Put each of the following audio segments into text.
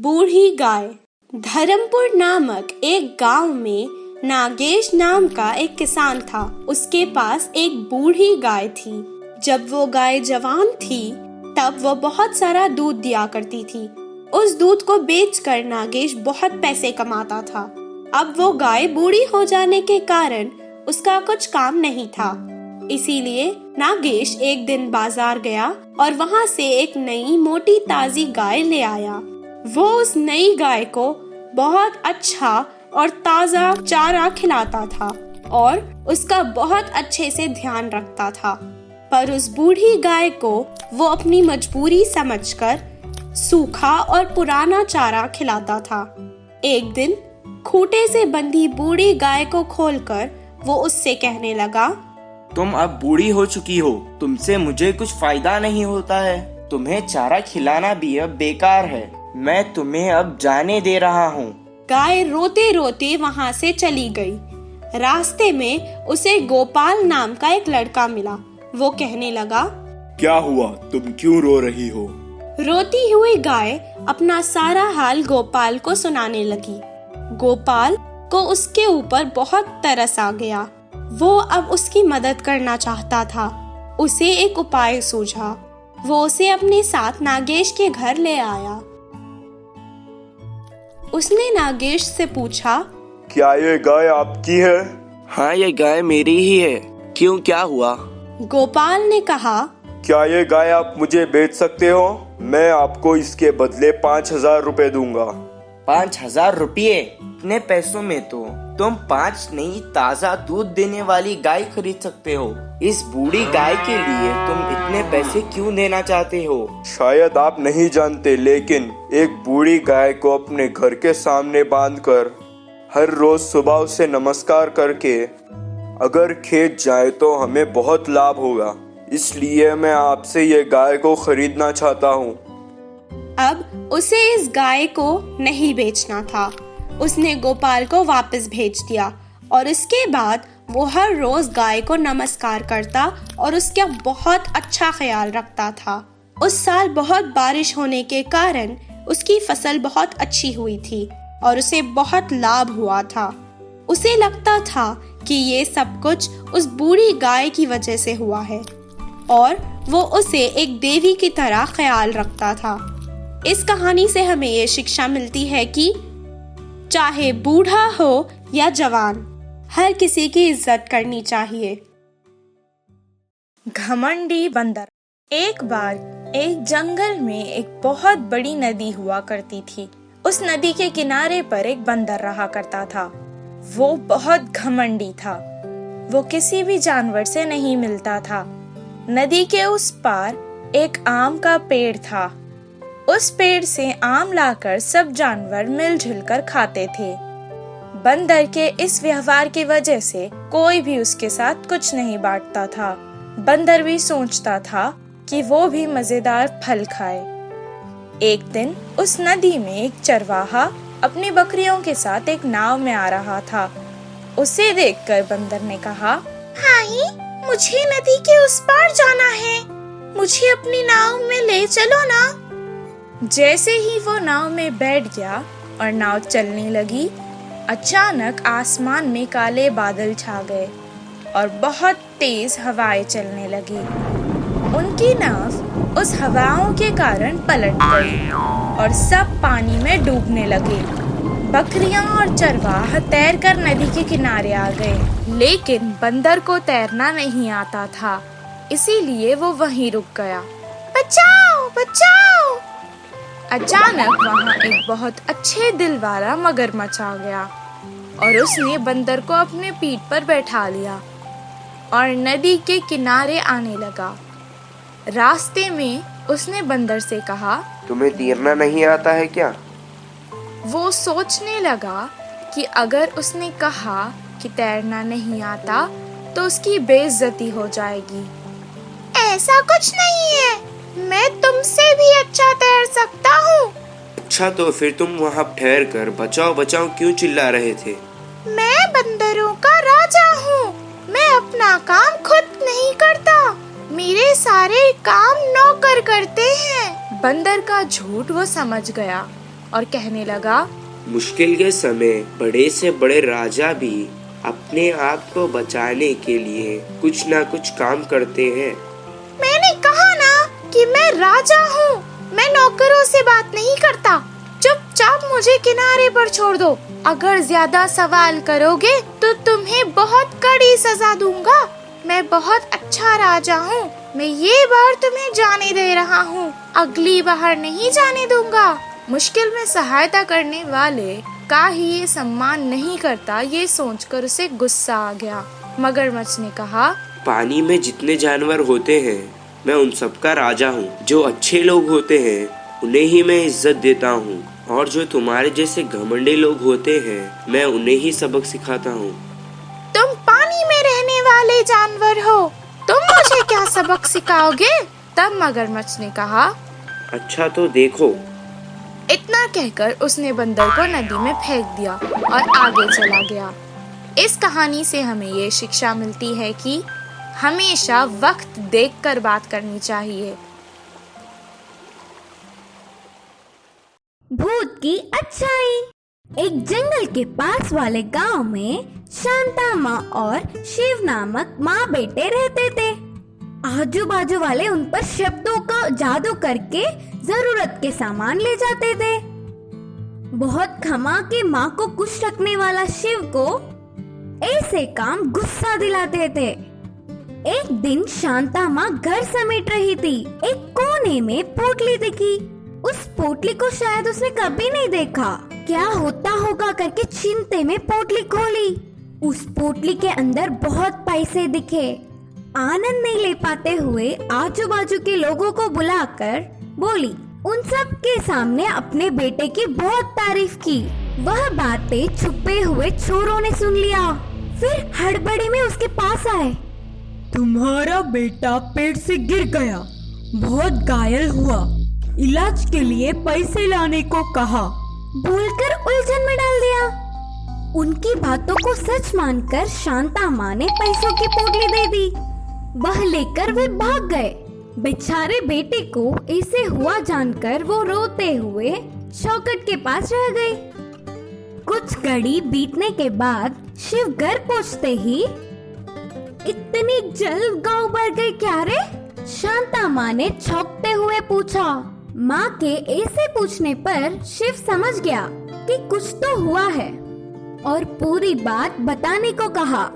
बूढ़ी गाय। धर्मपुर नामक एक गांव में नागेश नाम का एक किसान था। उसके पास एक बूढ़ी गाय थी। जब वो गाय जवान थी तब वो बहुत सारा दूध दिया करती थी। उस दूध को बेचकर नागेश बहुत पैसे कमाता था। अब वो गाय बूढ़ी हो जाने के कारण उसका कुछ काम नहीं था। इसीलिए नागेश एक दिन बाजार गया और वहाँ से एक नई मोटी ताजी गाय ले आया। वो उस नई गाय को बहुत अच्छा और ताजा चारा खिलाता था और उसका बहुत अच्छे से ध्यान रखता था। पर उस बूढ़ी गाय को वो अपनी मजबूरी समझकर सूखा और पुराना चारा खिलाता था। एक दिन खूंटे से बंधी बूढ़ी गाय को खोलकर वो उससे कहने लगा, तुम अब बूढ़ी हो चुकी हो, तुमसे मुझे कुछ फायदा नहीं होता है। तुम्हें चारा खिलाना भी अब बेकार है। मैं तुम्हें अब जाने दे रहा हूँ। गाय रोते रोते वहाँ से चली गई। रास्ते में उसे गोपाल नाम का एक लड़का मिला। वो कहने लगा, क्या हुआ, तुम क्यों रो रही हो? रोती हुई गाय अपना सारा हाल गोपाल को सुनाने लगी। गोपाल को उसके ऊपर बहुत तरस आ गया। वो अब उसकी मदद करना चाहता था। उसे एक उपाय सूझा। वो उसे अपने साथ नागेश के घर ले आया। उसने नागेश से पूछा, क्या ये गाय आपकी है? हाँ, ये गाय मेरी ही है। क्यों, क्या हुआ? गोपाल ने कहा, क्या ये गाय आप मुझे बेच सकते हो? मैं आपको इसके बदले 5,000 रुपए दूंगा। 5,000 रुपये? इतने पैसों में तो तुम 5 नई ताजा दूध देने वाली गाय खरीद सकते हो। इस बूढ़ी गाय के लिए तुम इतने पैसे क्यों देना चाहते हो? शायद आप नहीं जानते, लेकिन एक बूढ़ी गाय को अपने घर के सामने बांधकर हर रोज सुबह उसे नमस्कार करके अगर खेत जाए तो हमें बहुत लाभ होगा। इसलिए मैं आपसे ये गाय को खरीदना चाहता हूँ। अब उसे इस गाय को नहीं बेचना था। उसने गोपाल को वापस भेज दिया और इसके बाद वो हर रोज गाय को नमस्कार करता और उसका बहुत अच्छा ख्याल रखता था। उस साल बहुत बारिश होने के कारण उसकी फसल बहुत अच्छी हुई थी और उसे बहुत लाभ हुआ था। उसे लगता था कि ये सब कुछ उस बूढ़ी गाय की वजह से हुआ है और वो उसे एक देवी की तरह ख्याल रखता था। इस कहानी से हमें ये शिक्षा मिलती है कि चाहे बूढ़ा हो या जवान, हर किसी की इज्जत करनी चाहिए। घमंडी बंदर। एक बार एक जंगल में एक बहुत बड़ी नदी हुआ करती थी। उस नदी के किनारे पर एक बंदर रहा करता था। वो बहुत घमंडी था। वो किसी भी जानवर से नहीं मिलता था। नदी के उस पार एक आम का पेड़ था। उस पेड़ से आम लाकर सब जानवर मिलजुल कर खाते थे। बंदर के इस व्यवहार की वजह से कोई भी उसके साथ कुछ नहीं बांटता था। बंदर भी सोचता था कि वो भी मजेदार फल खाए। एक दिन उस नदी में एक चरवाहा अपनी बकरियों के साथ एक नाव में आ रहा था। उसे देखकर बंदर ने कहा, भाई, मुझे नदी के उस पार जाना है। मुझे अपनी नाव में ले चलो ना। जैसे ही वो नाव में बैठ गया और नाव चलने लगी, अचानक आसमान में काले बादल छा गए और बहुत तेज हवाएं चलने लगी। उनकी नाव उस हवाओं के कारण पलट गई और सब पानी में डूबने लगे। बकरियां और चरवाहा तैरकर नदी के किनारे आ गए, लेकिन बंदर को तैरना नहीं आता था। इसीलिए वो वहीं रुक गया। बचाओ, बचाओ! अचानक वहाँ एक बहुत अच्छे दिल वाला मगरमच्छ आ गया और उसने बंदर को अपने पीठ पर बैठा लिया और नदी के किनारे आने लगा। रास्ते में उसने बंदर से कहा, तुम्हें तैरना नहीं आता है क्या? वो सोचने लगा कि अगर उसने कहा कि तैरना नहीं आता तो उसकी बेइज्जती हो जाएगी। ऐसा कुछ नहीं है, मैं तुमसे भी अच्छा तैर सकता हूँ। अच्छा, तो फिर तुम वहाँ ठहर कर बचाओ बचाओ क्यों चिल्ला रहे थे? मैं बंदरों का राजा हूँ। मैं अपना काम खुद नहीं करता, मेरे सारे काम नौकर करते हैं। बंदर का झूठ वो समझ गया और कहने लगा, मुश्किल के समय बड़े से बड़े राजा भी अपने आप को बचाने के लिए कुछ ना कुछ काम करते हैं। मैंने कहा ना कि मैं राजा हूँ, मैं नौकरों से बात नहीं करता। चुपचाप मुझे किनारे पर छोड़ दो। अगर ज्यादा सवाल करोगे तो तुम्हें बहुत कड़ी सजा दूंगा। मैं बहुत अच्छा राजा हूँ। मैं ये बार तुम्हें जाने दे रहा हूँ, अगली बार नहीं जाने दूंगा। मुश्किल में सहायता करने वाले का ही ये सम्मान नहीं करता, ये सोचकर उसे गुस्सा आ गया। मगरमच्छ ने कहा, पानी में जितने जानवर होते हैं मैं उन सब का राजा हूँ। जो अच्छे लोग होते हैं उन्हें ही मैं इज्जत देता हूँ, और जो तुम्हारे जैसे घमंडी लोग होते हैं मैं उन्हें ही सबक सिखाता हूँ। तुम पानी में रहने वाले जानवर हो, तुम मुझे क्या सबक सिखाओगे? तब मगरमच्छ ने कहा, अच्छा तो देखो। इतना कहकर उसने बंदर को नदी में फेंक दिया और आगे चला गया। इस कहानी से हमें ये शिक्षा मिलती है कि हमेशा वक्त देखकर बात करनी चाहिए। भूत की अच्छाई। एक जंगल के पास वाले गांव में शांता माँ और शिव नामक माँ बेटे रहते थे। आजू बाजू वाले उन पर शब्दों का जादू करके जरूरत के सामान ले जाते थे। बहुत खमा के माँ को खुश रखने वाला शिव को ऐसे काम गुस्सा दिलाते थे। एक दिन शांता माँ घर समेट रही थी। एक कोने में पोटली दिखी। उस पोटली को शायद उसने कभी नहीं देखा। क्या होता होगा करके चिंते में पोटली खोली। उस पोटली के अंदर बहुत पैसे दिखे। आनंद नहीं ले पाते हुए आजू बाजू के लोगों को बुलाकर बोली। उन सब के सामने अपने बेटे की बहुत तारीफ की। वह बातें छुपे हुए चोरों ने सुन लिया। फिर हड़बड़ी में उसके पास आए। तुम्हारा बेटा पेड़ से गिर गया, बहुत घायल हुआ, इलाज के लिए पैसे लाने को कहा, बोलकर उलझन में डाल दिया। उनकी बातों को सच मानकर शांता माँ ने पैसों की पोटली दे दी। वह लेकर वे भाग गए। बेचारे बेटे को ऐसे हुआ जानकर वो रोते हुए चौखट के पास रह गए। कुछ घड़ी बीतने के बाद शिव घर पहुँचते ही, इतनी जल्द गांव भर गए क्या रे? शांता माँ ने चौंकते हुए पूछा। माँ के ऐसे पूछने पर शिव समझ गया कि कुछ तो हुआ है और पूरी बात बताने को कहा।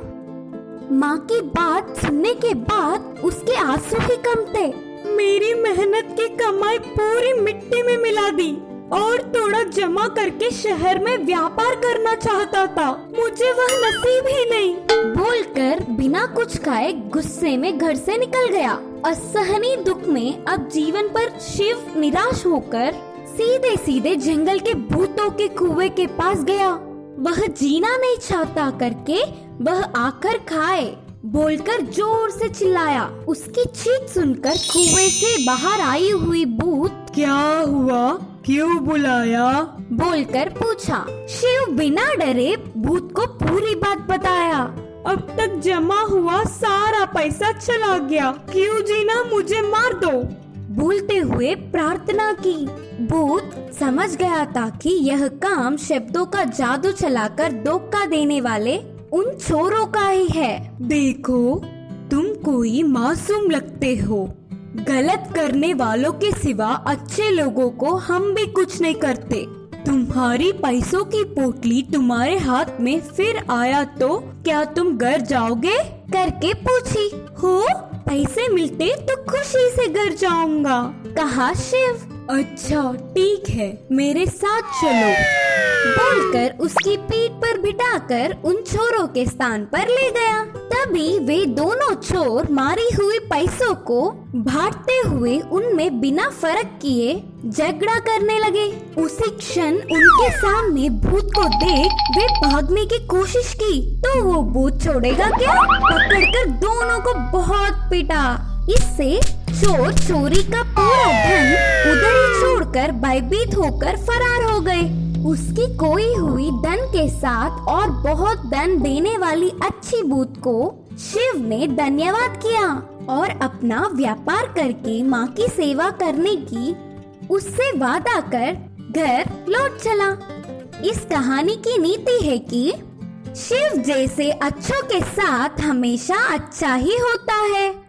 माँ की बात सुनने के बाद उसके आंसू ही कम थे। मेरी मेहनत की कमाई पूरी मिट्टी में मिला दी और थोड़ा जमा करके शहर में व्यापार करना चाहता था, मुझे वह नसीब ही नहीं, बोलकर बिना कुछ खाए गुस्से में घर से निकल गया। असहनीय दुख में अब जीवन पर शिव निराश होकर सीधे सीधे जंगल के भूतों के कुएं के पास गया। वह जीना नहीं चाहता करके वह आकर खाए बोलकर जोर से चिल्लाया। उसकी चीख सुनकर कुएं से बाहर आई हुई भूत क्या हुआ, क्यों बुलाया, बोलकर पूछा। शिव बिना डरे भूत को पूरी बात बताया। अब तक जमा हुआ सारा पैसा चला गया, क्यों जीना, मुझे मार दो, बोलते हुए प्रार्थना की। भूत समझ गया था कि यह काम शब्दों का जादू चलाकर धोखा देने वाले उन चोरों का ही है। देखो तुम कोई मासूम लगते हो, गलत करने वालों के सिवा अच्छे लोगों को हम भी कुछ नहीं करते। तुम्हारी पैसों की पोटली तुम्हारे हाथ में फिर आया तो क्या तुम घर जाओगे, करके पूछी। हो पैसे मिलते तो खुशी से घर जाऊंगा, कहा शिव। अच्छा ठीक है, मेरे साथ चलो, बोलकर उसकी पीठ पर बिठाकर उन चोरों के स्थान पर ले गया। तभी वे दोनों चोर मारी हुई पैसों को बांटते हुए उनमें बिना फर्क किए झगड़ा करने लगे। उसी क्षण उनके सामने भूत को देख वे भागने की कोशिश की तो वो भूत छोड़ेगा क्या? पकड़कर दोनों को बहुत पीटा। इससे चोर चोरी का पूरा धन उधर ही छोड़कर भयभीत होकर फरार हो गए। उसकी खोई हुई धन के साथ और बहुत धन देने वाली अच्छी भूत को शिव ने धन्यवाद किया और अपना व्यापार करके माँ की सेवा करने की उससे वादा कर घर लौट चला। इस कहानी की नीति है कि शिव जैसे अच्छों के साथ हमेशा अच्छा ही होता है।